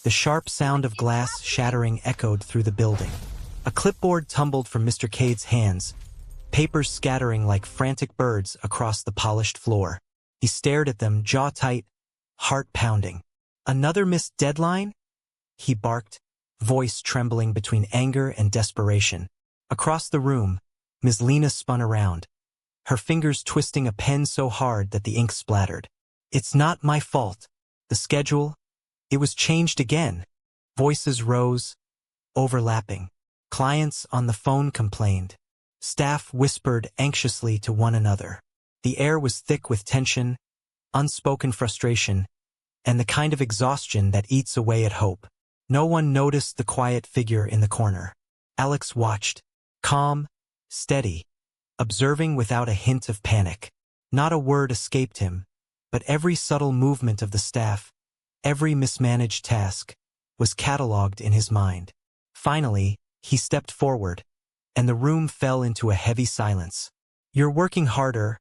The sharp sound of glass shattering echoed through the building. A clipboard tumbled from Mr. Cade's hands, papers scattering like frantic birds across the polished floor. He stared at them, jaw tight, heart pounding. "Another missed deadline?" he barked, voice trembling between anger and desperation. Across the room, Ms. Lena spun around, her fingers twisting a pen so hard that the ink splattered. "It's not my fault. The schedule, it was changed again." Voices rose, overlapping. Clients on the phone complained. Staff whispered anxiously to one another. The air was thick with tension, unspoken frustration, and the kind of exhaustion that eats away at hope. No one noticed the quiet figure in the corner. Alex watched, calm, steady, observing without a hint of panic. Not a word escaped him, but every subtle movement of the staff, every mismanaged task, was catalogued in his mind. Finally, he stepped forward, and the room fell into a heavy silence. "You're working harder,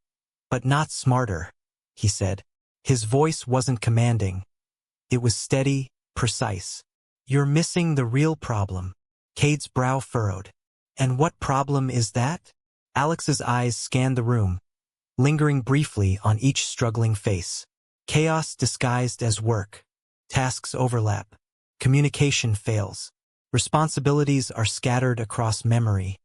but not smarter," he said. His voice wasn't commanding. It was steady, precise. "You're missing the real problem." Cade's brow furrowed. "And what problem is that?" Alex's eyes scanned the room, lingering briefly on each struggling face. Chaos disguised as work. Tasks overlap. Communication fails. Responsibilities are scattered across memory,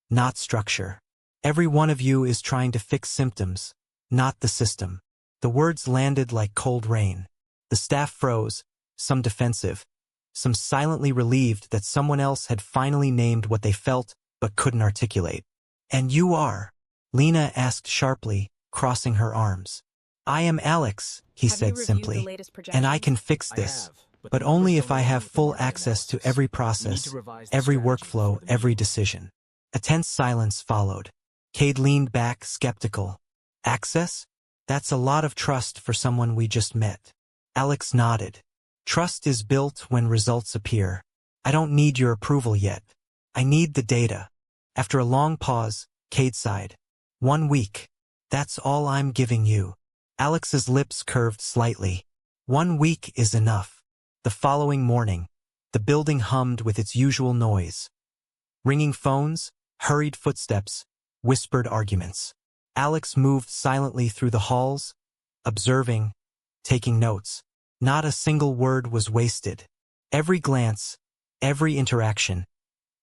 not structure. "Every one of you is trying to fix symptoms, not the system." The words landed like cold rain. The staff froze, some defensive, some silently relieved that someone else had finally named what they felt but couldn't articulate. "And you are?" Lena asked sharply, crossing her arms. "I am Alex," he said simply, "and I can fix this, but only if I have full access to every process, every workflow, every decision." A tense silence followed. Cade leaned back, skeptical. "Access? That's a lot of trust for someone we just met." Alex nodded. "Trust is built when results appear. I don't need your approval yet. I need the data." After a long pause, Cade sighed. "1 week. That's all I'm giving you." Alex's lips curved slightly. 1 week is enough. The following morning, the building hummed with its usual noise. Ringing phones, hurried footsteps, whispered arguments. Alex moved silently through the halls, observing, taking notes. Not a single word was wasted. Every glance, every interaction,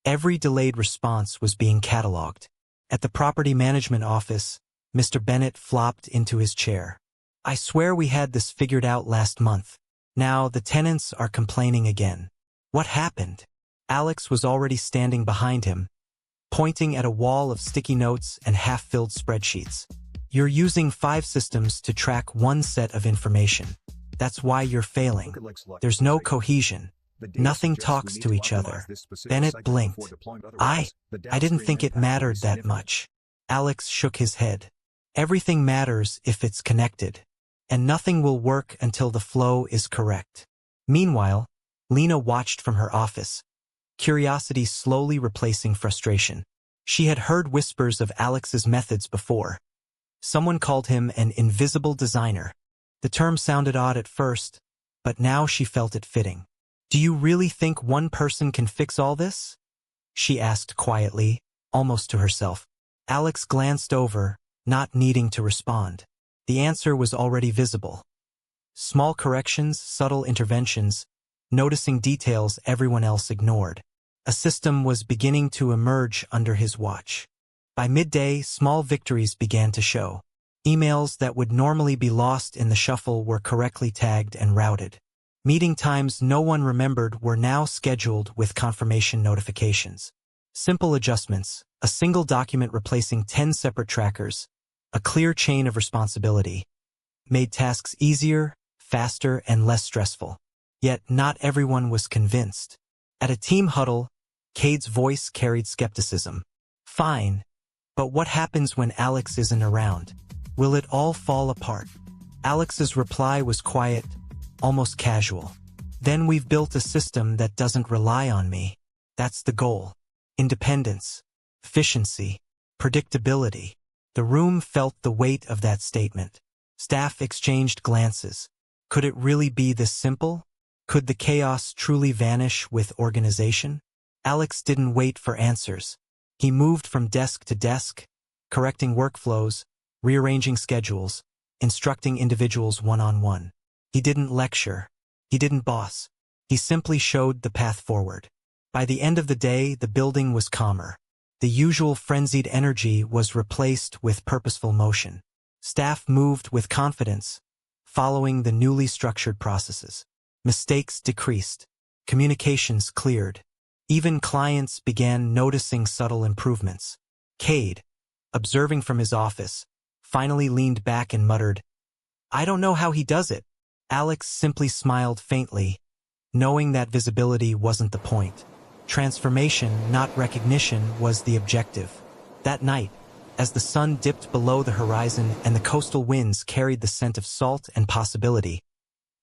every delayed response was being catalogued. At the property management office, Mr. Bennett flopped into his chair. "I swear we had this figured out last month. Now the tenants are complaining again." "What happened?" Alex was already standing behind him, pointing at a wall of sticky notes and half-filled spreadsheets. "You're using 5 systems to track one set of information. That's why you're failing. There's no cohesion. Nothing talks to each other." Bennett blinked. I didn't think it mattered that much." Alex shook his head. "Everything matters if it's connected, and nothing will work until the flow is correct." Meanwhile, Lena watched from her office, curiosity slowly replacing frustration. She had heard whispers of Alex's methods before. Someone called him an invisible designer. The term sounded odd at first, but now she felt it fitting. "Do you really think one person can fix all this?" she asked quietly, almost to herself. Alex glanced over, not needing to respond. The answer was already visible. Small corrections, subtle interventions, noticing details everyone else ignored. A system was beginning to emerge under his watch. By midday, small victories began to show. Emails that would normally be lost in the shuffle were correctly tagged and routed. Meeting times no one remembered were now scheduled with confirmation notifications. Simple adjustments, a single document replacing 10 separate trackers, a clear chain of responsibility, made tasks easier, faster, and less stressful. Yet not everyone was convinced. At a team huddle, Cade's voice carried skepticism. "Fine, but what happens when Alex isn't around? Will it all fall apart?" Alex's reply was quiet, almost casual. "Then we've built a system that doesn't rely on me. That's the goal. Independence, efficiency, predictability." The room felt the weight of that statement. Staff exchanged glances. Could it really be this simple? Could the chaos truly vanish with organization? Alex didn't wait for answers. He moved from desk to desk, correcting workflows, rearranging schedules, instructing individuals one-on-one. He didn't lecture. He didn't boss. He simply showed the path forward. By the end of the day, the building was calmer. The usual frenzied energy was replaced with purposeful motion. Staff moved with confidence, following the newly structured processes. Mistakes decreased. Communications cleared. Even clients began noticing subtle improvements. Cade, observing from his office, finally leaned back and muttered, "I don't know how he does it." Alex simply smiled faintly, knowing that visibility wasn't the point. Transformation, not recognition, was the objective. That night, as the sun dipped below the horizon and the coastal winds carried the scent of salt and possibility,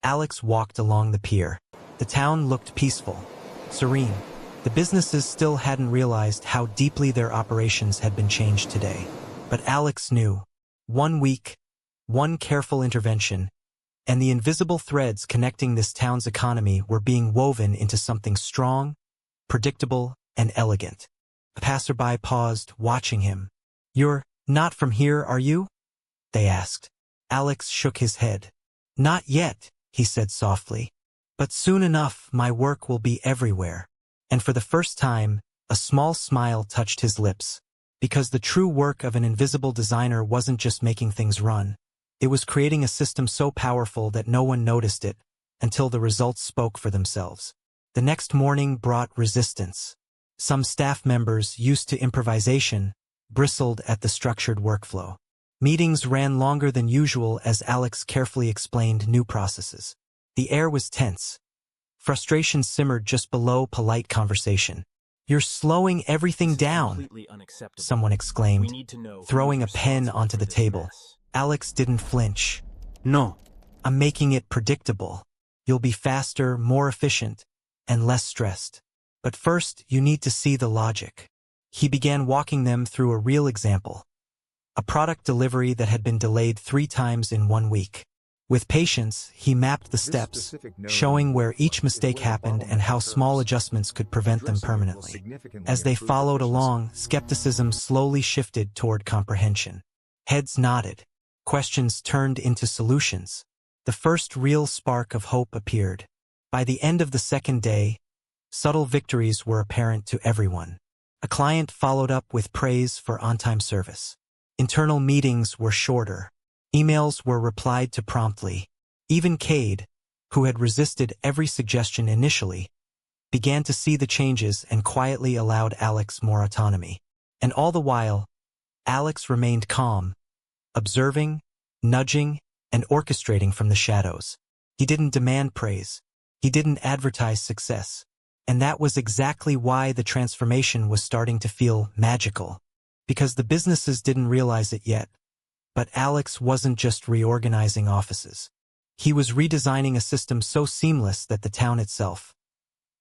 Alex walked along the pier. The town looked peaceful, serene. The businesses still hadn't realized how deeply their operations had been changed today. But Alex knew. 1 week, one careful intervention, and the invisible threads connecting this town's economy were being woven into something strong, predictable, and elegant. A passerby paused, watching him. "You're not from here, are you?" they asked. Alex shook his head. "Not yet," he said softly. "But soon enough, my work will be everywhere." And for the first time, a small smile touched his lips. Because the true work of an invisible designer wasn't just making things run. It was creating a system so powerful that no one noticed it, until the results spoke for themselves. The next morning brought resistance. Some staff members, used to improvisation, bristled at the structured workflow. Meetings ran longer than usual as Alex carefully explained new processes. The air was tense. Frustration simmered just below polite conversation. "You're slowing everything down," someone exclaimed, throwing a pen onto the table. Alex didn't flinch. "No, I'm making it predictable. You'll be faster, more efficient, and less stressed. But first, you need to see the logic." He began walking them through a real example. A product delivery that had been delayed 3 times in 1 week. With patience, he mapped the steps, showing where each mistake happened and how small adjustments could prevent them permanently. As they followed along, skepticism slowly shifted toward comprehension. Heads nodded. Questions turned into solutions. The first real spark of hope appeared. By the end of the second day, subtle victories were apparent to everyone. A client followed up with praise for on-time service. Internal meetings were shorter. Emails were replied to promptly. Even Cade, who had resisted every suggestion initially, began to see the changes and quietly allowed Alex more autonomy. And all the while, Alex remained calm, observing, nudging, and orchestrating from the shadows. He didn't demand praise. He didn't advertise success. And that was exactly why the transformation was starting to feel magical. Because the businesses didn't realize it yet. But Alex wasn't just reorganizing offices. He was redesigning a system so seamless that the town itself,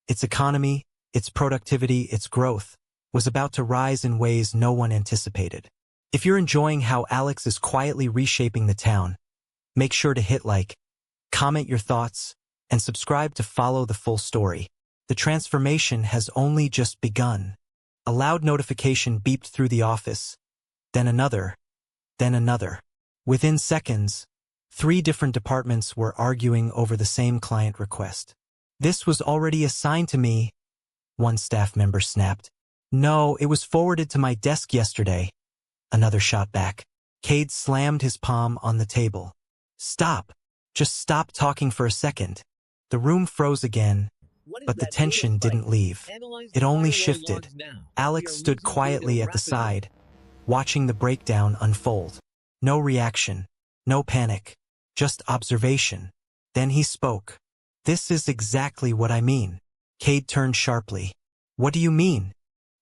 its economy, its productivity, its growth, was about to rise in ways no one anticipated. If you're enjoying how Alex is quietly reshaping the town, make sure to hit like, comment your thoughts, and subscribe to follow the full story. The transformation has only just begun. A loud notification beeped through the office, then another, then another. Within seconds, 3 different departments were arguing over the same client request. "This was already assigned to me," one staff member snapped. "No, it was forwarded to my desk yesterday," another shot back. Cade slammed his palm on the table. "Stop. Just stop talking for a second." The room froze again, but the tension didn't leave. It only shifted. Alex stood quietly at the side, watching the breakdown unfold. No reaction, no panic, just observation. Then he spoke. "This is exactly what I mean." Cade turned sharply. "What do you mean?"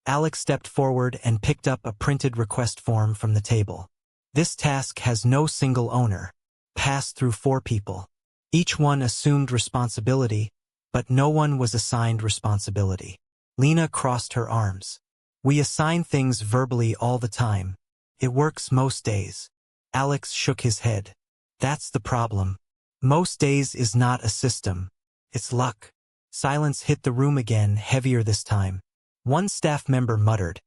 Alex stepped forward and picked up a printed request form from the table. "This task has no single owner. Passed through 4 people. Each one assumed responsibility, but no one was assigned responsibility." Lena crossed her arms. "We assign things verbally all the time. It works most days." Alex shook his head. "That's the problem. Most days is not a system. It's luck. Silence hit the room again, heavier this time. One staff member muttered,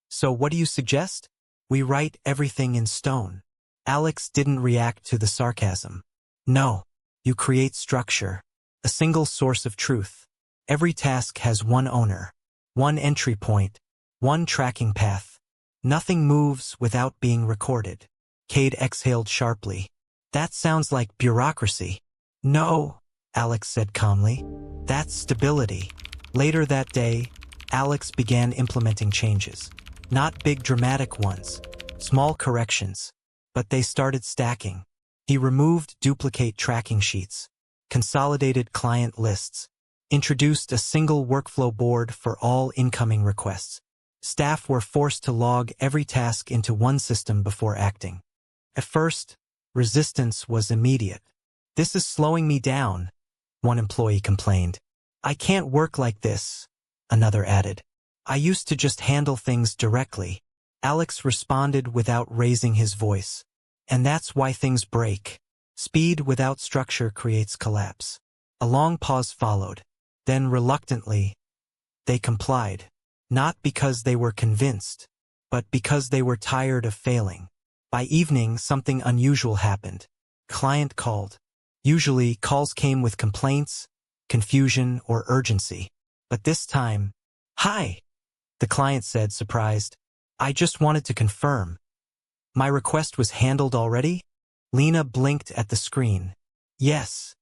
"So what do you suggest?" "We write everything in stone." Alex didn't react to the sarcasm. "No. You create structure. A single source of truth. Every task has one owner, one entry point, one tracking path. Nothing moves without being recorded." Cade exhaled sharply. "That sounds like bureaucracy." "No," Alex said calmly. "That's stability." Later that day, Alex began implementing changes. Not big dramatic ones, small corrections, but they started stacking. He removed duplicate tracking sheets, consolidated client lists, introduced a single workflow board for all incoming requests. Staff were forced to log every task into one system before acting. At first, resistance was immediate. "This is slowing me down," one employee complained. "I can't work like this," another added. "I used to just handle things directly." Alex responded without raising his voice. "And that's why things break. Speed without structure creates collapse." A long pause followed. Then reluctantly, they complied. Not because they were convinced, but because they were tired of failing. By evening, something unusual happened. Client called. Usually, calls came with complaints, confusion, or urgency. But this time, "Hi," the client said, surprised. "I just wanted to confirm. My request was handled already?" Lena blinked at the screen. "Yes.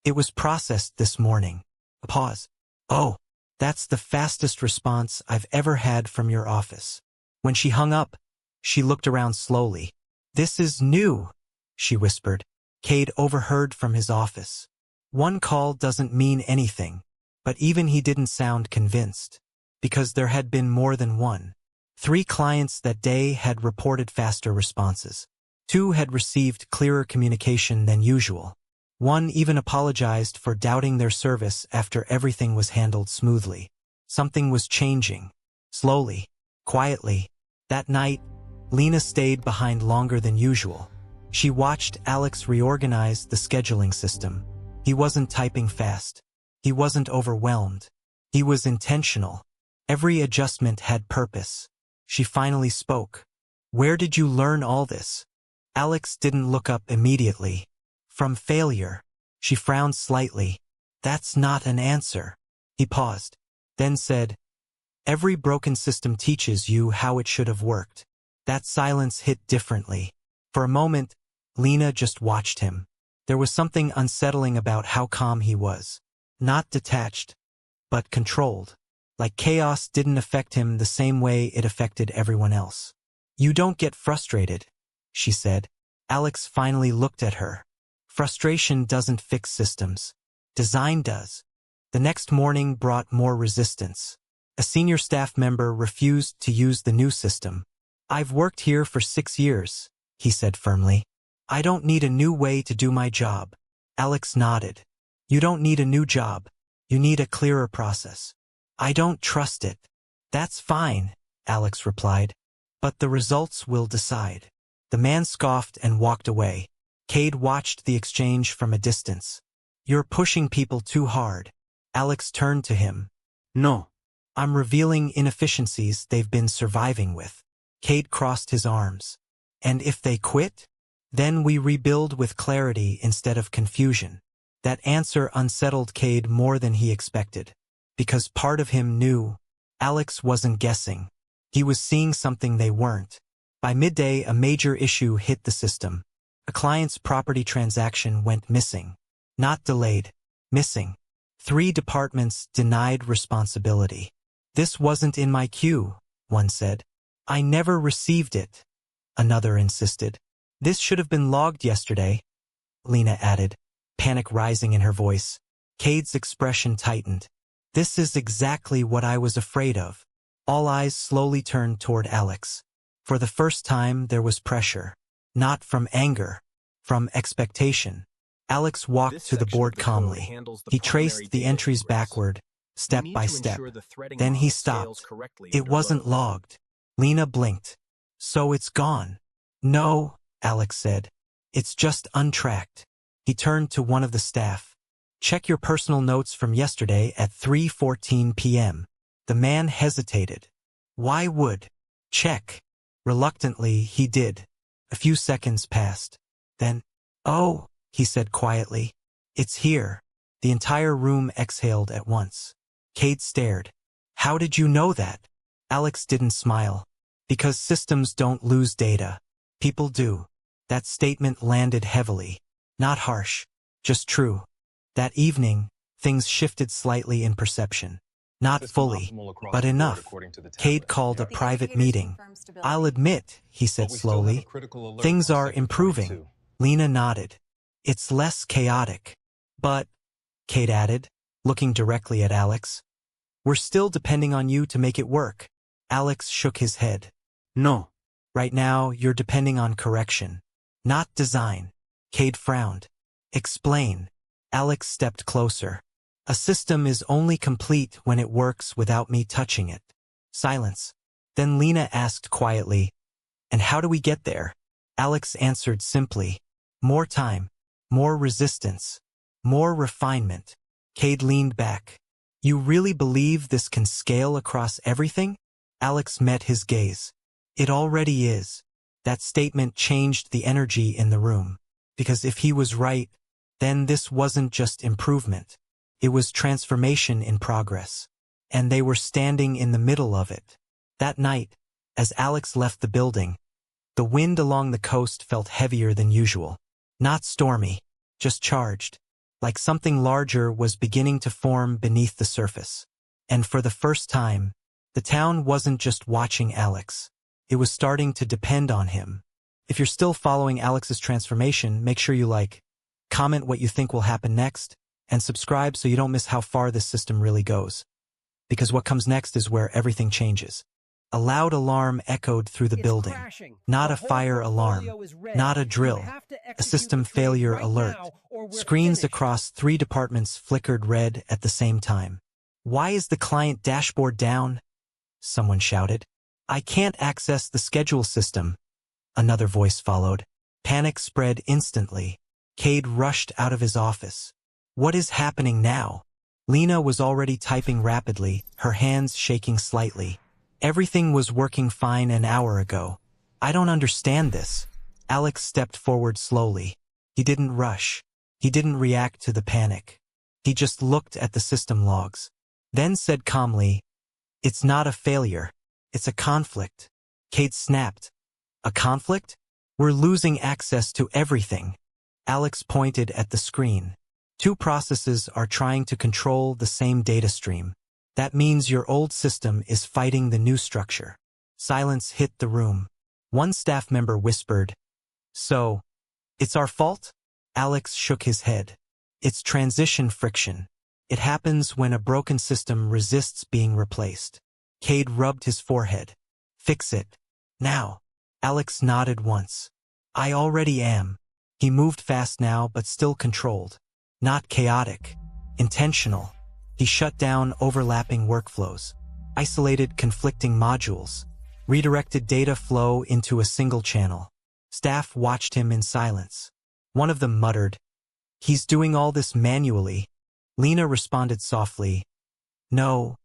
It was processed this morning." A pause. "Oh, that's the fastest response I've ever had from your office." When she hung up, she looked around slowly. "This is new," she whispered. Cade overheard from his office. One call doesn't mean anything, but even he didn't sound convinced, because there had been more than one. 3 clients that day had reported faster responses. 2 had received clearer communication than usual. 1 even apologized for doubting their service after everything was handled smoothly. Something was changing. Slowly, quietly. That night, Lena stayed behind longer than usual. She watched Alex reorganize the scheduling system. He wasn't typing fast. He wasn't overwhelmed. He was intentional. Every adjustment had purpose. She finally spoke. "Where did you learn all this?" Alex didn't look up immediately. "From failure." She frowned slightly. "That's not an answer." He paused, then said, "Every broken system teaches you how it should have worked." That silence hit differently. For a moment, Lena just watched him. There was something unsettling about how calm he was. Not detached, but controlled. Like chaos didn't affect him the same way it affected everyone else. "You don't get frustrated," she said. Alex finally looked at her. "Frustration doesn't fix systems. Design does." The next morning brought more resistance. A senior staff member refused to use the new system. "I've worked here for 6 years," he said firmly. "I don't need a new way to do my job." Alex nodded. "You don't need a new job. You need a clearer process." "I don't trust it." "That's fine," Alex replied. "But the results will decide." The man scoffed and walked away. Cade watched the exchange from a distance. "You're pushing people too hard." Alex turned to him. "No. I'm revealing inefficiencies they've been surviving with." Cade crossed his arms. "And if they quit? Then we rebuild with clarity instead of confusion." That answer unsettled Cade more than he expected. Because part of him knew Alex wasn't guessing. He was seeing something they weren't. By midday, a major issue hit the system. A client's property transaction went missing. Not delayed. Missing. 3 departments denied responsibility. "This wasn't in my queue," one said. "I never received it," another insisted. "This should have been logged yesterday," Lena added, panic rising in her voice. Cade's expression tightened. "This is exactly what I was afraid of." All eyes slowly turned toward Alex. For the first time, there was pressure. Not from anger, from expectation. Alex walked to the board calmly. He traced the entries backward, step by step. Then he stopped. It wasn't logged. Lena blinked. "So it's gone." "No," Alex said. "It's just untracked." He turned to one of the staff. Check your personal notes from yesterday at 3:14 p.m. The man hesitated. Why would? Check. Reluctantly, he did. A few seconds passed. Then, oh, he said quietly. It's here. The entire room exhaled at once. Cade stared. How did you know that? Alex didn't smile. Because systems don't lose data. People do. That statement landed heavily. Not harsh. Just true. That evening, things shifted slightly in perception. Not fully, but enough. Cade called a private meeting. I'll admit, he said slowly, things are improving. Lena nodded. It's less chaotic. But, Cade added, looking directly at Alex, we're still depending on you to make it work. Alex shook his head. No. Right now, you're depending on correction, not design. Cade frowned. Explain. Alex stepped closer. A system is only complete when it works without me touching it. Silence. Then Lena asked quietly, and how do we get there? Alex answered simply, more time, more resistance, more refinement. Cade leaned back. You really believe this can scale across everything? Alex met his gaze. It already is. That statement changed the energy in the room. Because if he was right, then this wasn't just improvement. It was transformation in progress. And they were standing in the middle of it. That night, as Alex left the building, the wind along the coast felt heavier than usual. Not stormy, just charged. Like something larger was beginning to form beneath the surface. And for the first time, the town wasn't just watching Alex. It was starting to depend on him. If you're still following Alex's transformation, make sure you like, comment what you think will happen next, and subscribe so you don't miss how far this system really goes. Because what comes next is where everything changes. A loud alarm echoed through the building. Not a fire alarm, not a drill, a system failure alert. Screens across 3 departments flickered red at the same time. Why is the client dashboard down? Someone shouted. I can't access the schedule system. Another voice followed. Panic spread instantly. Cade rushed out of his office. What is happening now? Lena was already typing rapidly, her hands shaking slightly. Everything was working fine an hour ago. I don't understand this. Alex stepped forward slowly. He didn't rush. He didn't react to the panic. He just looked at the system logs. Then said calmly, it's not a failure. It's a conflict. Cade snapped. A conflict? We're losing access to everything. Alex pointed at the screen. 2 processes are trying to control the same data stream. That means your old system is fighting the new structure. Silence hit the room. One staff member whispered, so, it's our fault? Alex shook his head. It's transition friction. It happens when a broken system resists being replaced. Cade rubbed his forehead. Fix it. Now. Alex nodded once. I already am. He moved fast now but still controlled. Not chaotic. Intentional. He shut down overlapping workflows. Isolated conflicting modules. Redirected data flow into a single channel. Staff watched him in silence. One of them muttered, he's doing all this manually. Lena responded softly, no.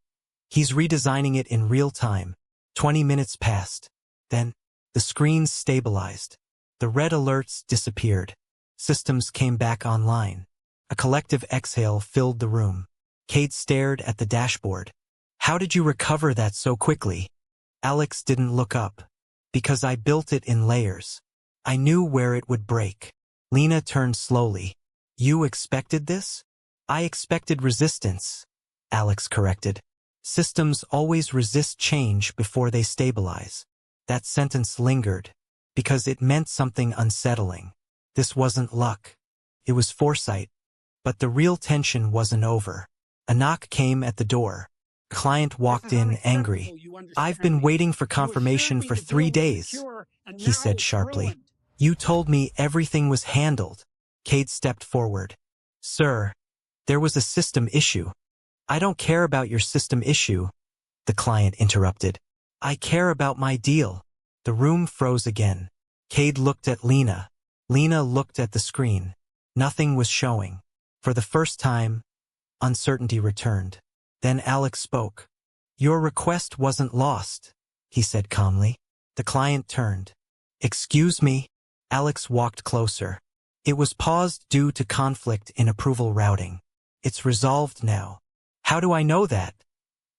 He's redesigning it in real time. 20 minutes passed. Then, the screens stabilized. The red alerts disappeared. Systems came back online. A collective exhale filled the room. Cade stared at the dashboard. How did you recover that so quickly? Alex didn't look up. Because I built it in layers. I knew where it would break. Lena turned slowly. You expected this? I expected resistance. Alex corrected. Systems always resist change before they stabilize. That sentence lingered, because it meant something unsettling. This wasn't luck. It was foresight. But the real tension wasn't over. A knock came at the door. A client walked in angry. I've been waiting for confirmation for 3 days, he said sharply. You told me everything was handled. Cade stepped forward. Sir, there was a system issue. I don't care about your system issue, the client interrupted. I care about my deal. The room froze again. Cade looked at Lena. Lena looked at the screen. Nothing was showing. For the first time, uncertainty returned. Then Alex spoke. "Your request wasn't lost," he said calmly. The client turned. "Excuse me?" Alex walked closer. "It was paused due to conflict in approval routing. It's resolved now." "How do I know that?"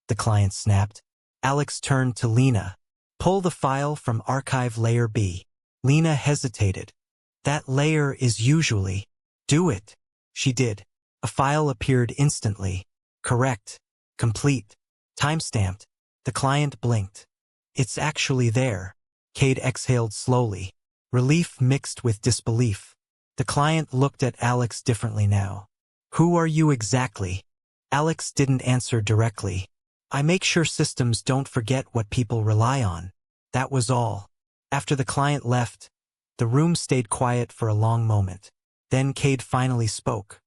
the client snapped. Alex turned to Lena. "Pull the file from Archive Layer B." Lena hesitated. "That layer is usually—" "Do it." She did. A file appeared instantly. Correct. Complete. Timestamped. The client blinked. "It's actually there." Cade exhaled slowly. Relief mixed with disbelief. The client looked at Alex differently now. "Who are you exactly?" Alex didn't answer directly. "I make sure systems don't forget what people rely on." That was all. After the client left, the room stayed quiet for a long moment. Then Cade finally spoke.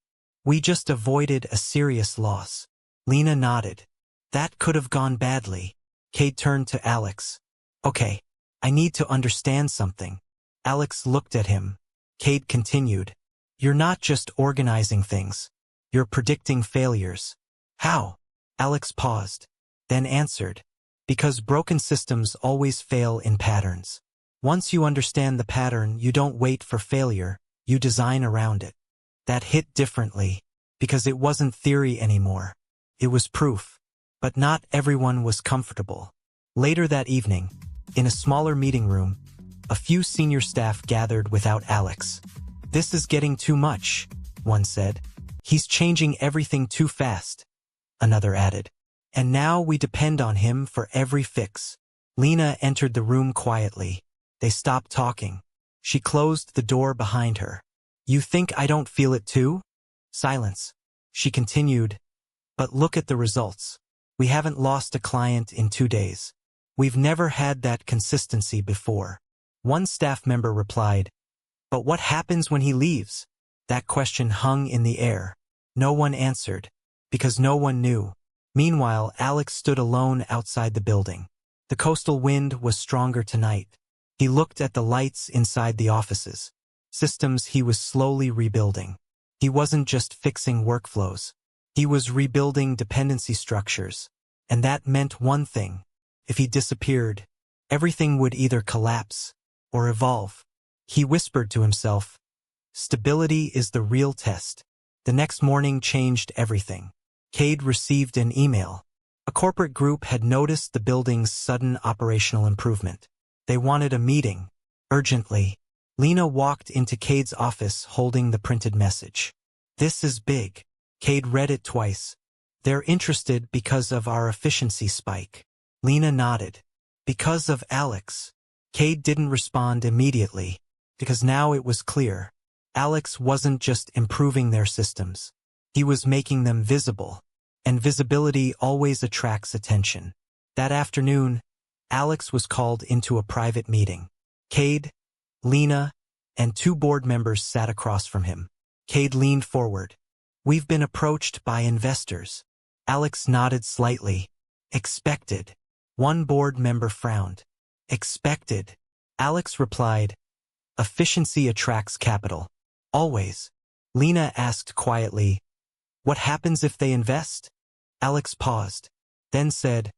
"We just avoided a serious loss." Lena nodded. "That could have gone badly." Cade turned to Alex. "Okay, I need to understand something." Alex looked at him. Cade continued. "You're not just organizing things. You're predicting failures." "How?" Alex paused, then answered. "Because broken systems always fail in patterns. Once you understand the pattern, you don't wait for failure, you design around it." That hit differently, because it wasn't theory anymore. It was proof. But not everyone was comfortable. Later that evening, in a smaller meeting room, a few senior staff gathered without Alex. "This is getting too much," one said. "He's changing everything too fast," another added. "And now we depend on him for every fix." Lena entered the room quietly. They stopped talking. She closed the door behind her. "You think I don't feel it too?" Silence. She continued. "But look at the results. We haven't lost a client in 2 days. We've never had that consistency before." One staff member replied, "But what happens when he leaves?" That question hung in the air. No one answered, because no one knew. Meanwhile, Alex stood alone outside the building. The coastal wind was stronger tonight. He looked at the lights inside the offices. Systems he was slowly rebuilding. He wasn't just fixing workflows. He was rebuilding dependency structures. And that meant one thing. If he disappeared, everything would either collapse or evolve. He whispered to himself, "Stability is the real test." The next morning changed everything. Cade received an email. A corporate group had noticed the building's sudden operational improvement. They wanted a meeting, urgently. Lena walked into Cade's office holding the printed message. "This is big." Cade read it twice. "They're interested because of our efficiency spike." Lena nodded. "Because of Alex." Cade didn't respond immediately, because now it was clear. Alex wasn't just improving their systems. He was making them visible. And visibility always attracts attention. That afternoon, Alex was called into a private meeting. Cade, Lena, and 2 board members sat across from him. Cade leaned forward. "We've been approached by investors." Alex nodded slightly. "Expected." One board member frowned. "Expected." Alex replied, "Efficiency attracts capital. Always." Lena asked quietly, "What happens if they invest?" Alex paused, then said,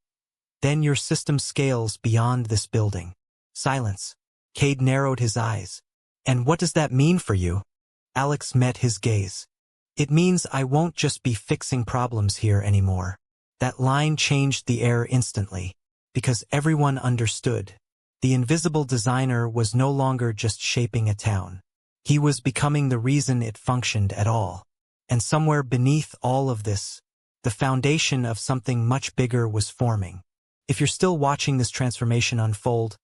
"Then your system scales beyond this building." Silence. Cade narrowed his eyes. "And what does that mean for you?" Alex met his gaze. "It means I won't just be fixing problems here anymore." That line changed the air instantly, because everyone understood. The invisible designer was no longer just shaping a town. He was becoming the reason it functioned at all. And somewhere beneath all of this, the foundation of something much bigger was forming. If you're still watching this transformation unfold,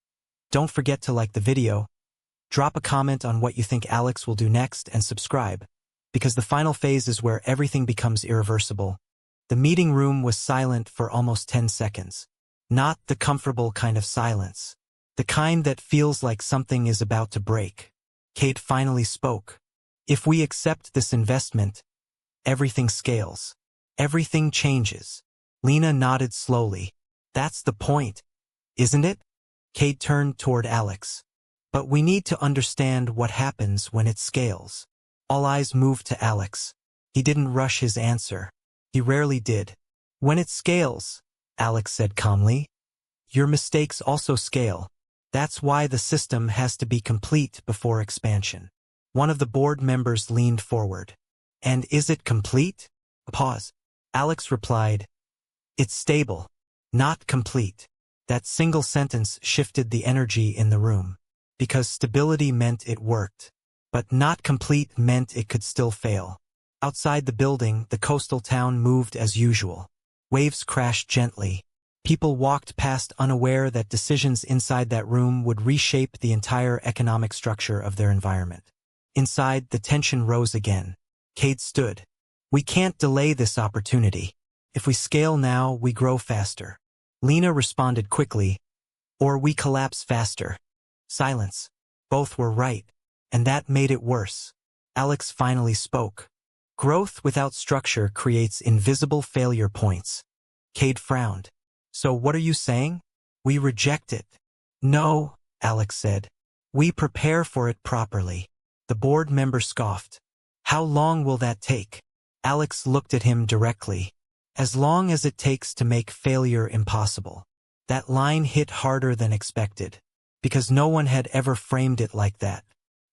don't forget to like the video, drop a comment on what you think Alex will do next, and subscribe, because the final phase is where everything becomes irreversible. The meeting room was silent for almost 10 seconds. Not the comfortable kind of silence. The kind that feels like something is about to break. Cade finally spoke. "If we accept this investment, everything scales. Everything changes." Lena nodded slowly. "That's the point, isn't it?" Cade turned toward Alex. "But we need to understand what happens when it scales." All eyes moved to Alex. He didn't rush his answer. He rarely did. When it scales, Alex said calmly, your mistakes also scale. That's why the system has to be complete before expansion. One of the board members leaned forward. And is it complete? A pause. Alex replied, it's stable, not complete. That single sentence shifted the energy in the room. Because stability meant it worked. But not complete meant it could still fail. Outside the building, the coastal town moved as usual. Waves crashed gently. People walked past unaware that decisions inside that room would reshape the entire economic structure of their environment. Inside, the tension rose again. Cade stood. We can't delay this opportunity. If we scale now, we grow faster. Lena responded quickly, or we collapse faster. Silence. Both were right, and that made it worse. Alex finally spoke. Growth without structure creates invisible failure points. Cade frowned. So what are you saying? We reject it. No, Alex said. We prepare for it properly. The board member scoffed. How long will that take? Alex looked at him directly. As long as it takes to make failure impossible. That line hit harder than expected. Because no one had ever framed it like that.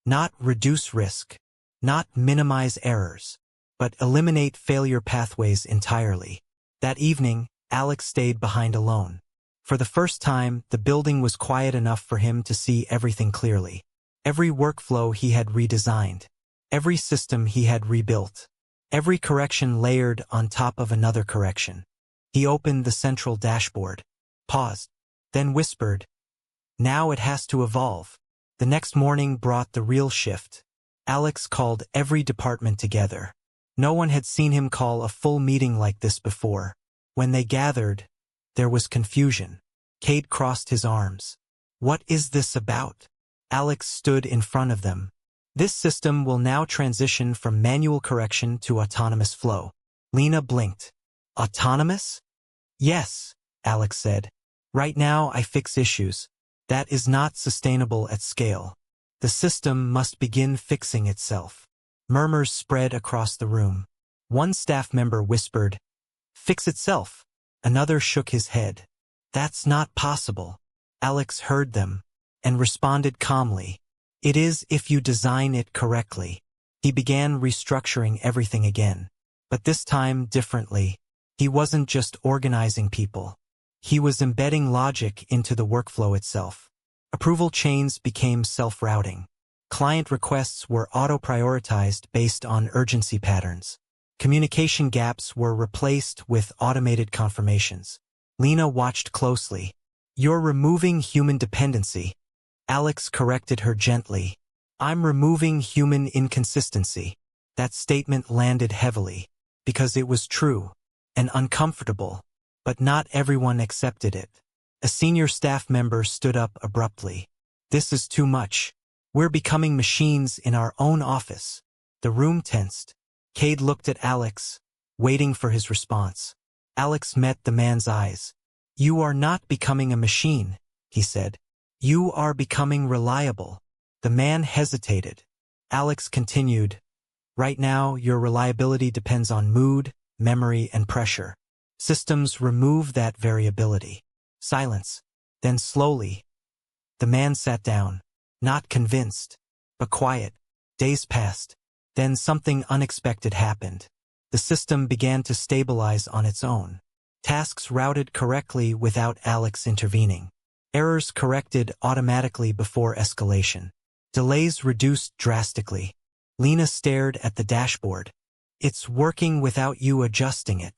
Not reduce risk. Not minimize errors. But eliminate failure pathways entirely. That evening, Alex stayed behind alone. For the first time, the building was quiet enough for him to see everything clearly. Every workflow he had redesigned. Every system he had rebuilt. Every correction layered on top of another correction. He opened the central dashboard. Paused. Then whispered. Now it has to evolve. The next morning brought the real shift. Alex called every department together. No one had seen him call a full meeting like this before. When they gathered, there was confusion. Cade crossed his arms. What is this about? Alex stood in front of them. This system will now transition from manual correction to autonomous flow. Lena blinked. Autonomous? Yes, Alex said. Right now I fix issues. That is not sustainable at scale. The system must begin fixing itself. Murmurs spread across the room. One staff member whispered, fix itself. Another shook his head. That's not possible. Alex heard them and responded calmly. It is if you design it correctly. He began restructuring everything again. But this time differently. He wasn't just organizing people. He was embedding logic into the workflow itself. Approval chains became self-routing. Client requests were auto-prioritized based on urgency patterns. Communication gaps were replaced with automated confirmations. Lena watched closely. You're removing human dependency. Alex corrected her gently. I'm removing human inconsistency. That statement landed heavily. Because it was true. And uncomfortable. But not everyone accepted it. A senior staff member stood up abruptly. This is too much. We're becoming machines in our own office. The room tensed. Cade looked at Alex, waiting for his response. Alex met the man's eyes. You are not becoming a machine, he said. You are becoming reliable. The man hesitated. Alex continued. Right now, your reliability depends on mood, memory, and pressure. Systems remove that variability. Silence. Then slowly. The man sat down, not convinced, but quiet. Days passed. Then something unexpected happened. The system began to stabilize on its own. Tasks routed correctly without Alex intervening. Errors corrected automatically before escalation. Delays reduced drastically. Lena stared at the dashboard. It's working without you adjusting it.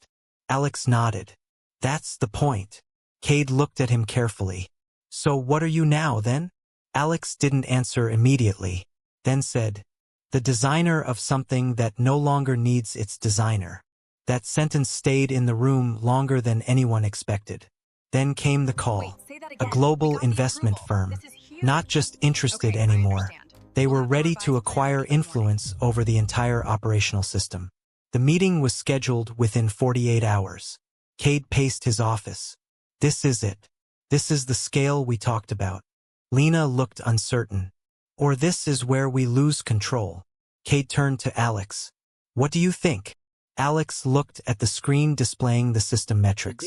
Alex nodded. That's the point. Cade looked at him carefully. So what are you now, then? Alex didn't answer immediately, then said, the designer of something that no longer needs its designer. That sentence stayed in the room longer than anyone expected. Then came the call. A global investment firm, not just interested anymore. They were ready to acquire influence over the entire operational system. The meeting was scheduled within 48 hours. Cade paced his office. This is it. This is the scale we talked about. Lena looked uncertain. Or this is where we lose control. Cade turned to Alex. What do you think? Alex looked at the screen displaying the system metrics.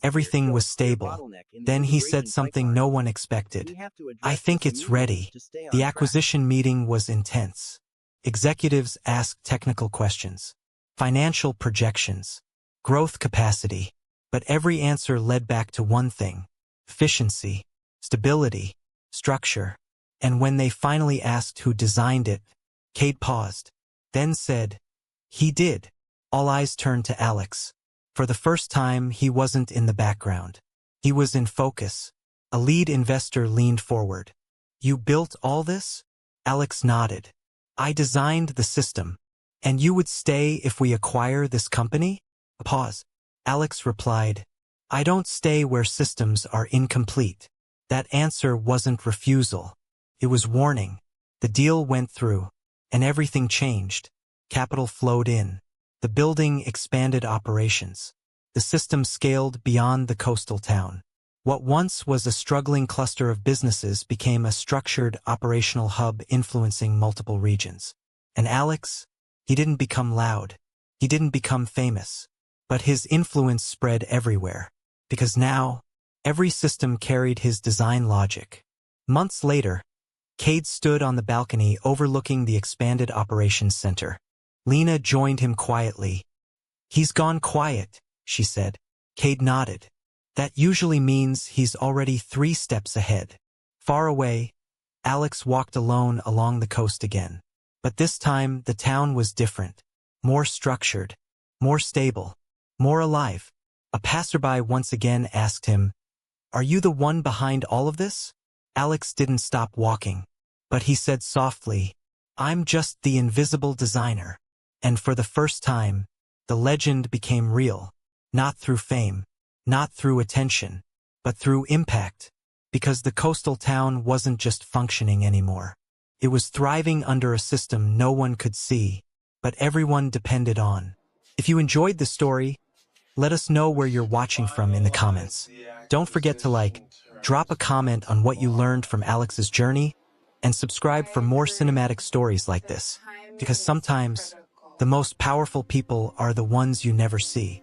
Everything was stable. Then he said something no one expected. I think it's ready. The acquisition meeting was intense. Executives asked technical questions, financial projections, growth capacity, but every answer led back to one thing: efficiency, stability, structure. And when they finally asked who designed it, Cade paused, then said, "He did." All eyes turned to Alex. For the first time, he wasn't in the background. He was in focus. A lead investor leaned forward. "You built all this?" Alex nodded. "I designed the system. And you would stay if we acquire this company?" A pause. Alex replied, "I don't stay where systems are incomplete." That answer wasn't refusal. It was warning. The deal went through, and everything changed. Capital flowed in. The building expanded operations. The system scaled beyond the coastal town. What once was a struggling cluster of businesses became a structured operational hub influencing multiple regions. And Alex, he didn't become loud. He didn't become famous. But his influence spread everywhere. Because now, every system carried his design logic. Months later, Cade stood on the balcony overlooking the expanded operations center. Lena joined him quietly. "He's gone quiet," she said. Cade nodded. "That usually means he's already 3 steps ahead." Far away, Alex walked alone along the coast again. But this time, the town was different. More structured. More stable. More alive. A passerby once again asked him, "Are you the one behind all of this?" Alex didn't stop walking. But he said softly, "I'm just the invisible designer." And for the first time, the legend became real. Not through fame, not through attention, but through impact. Because the coastal town wasn't just functioning anymore. It was thriving under a system no one could see, but everyone depended on. If you enjoyed the story, let us know where you're watching from in the comments. Don't forget to drop a comment on what you learned from Alex's journey, and subscribe for more cinematic stories like this. Because sometimes, the most powerful people are the ones you never see.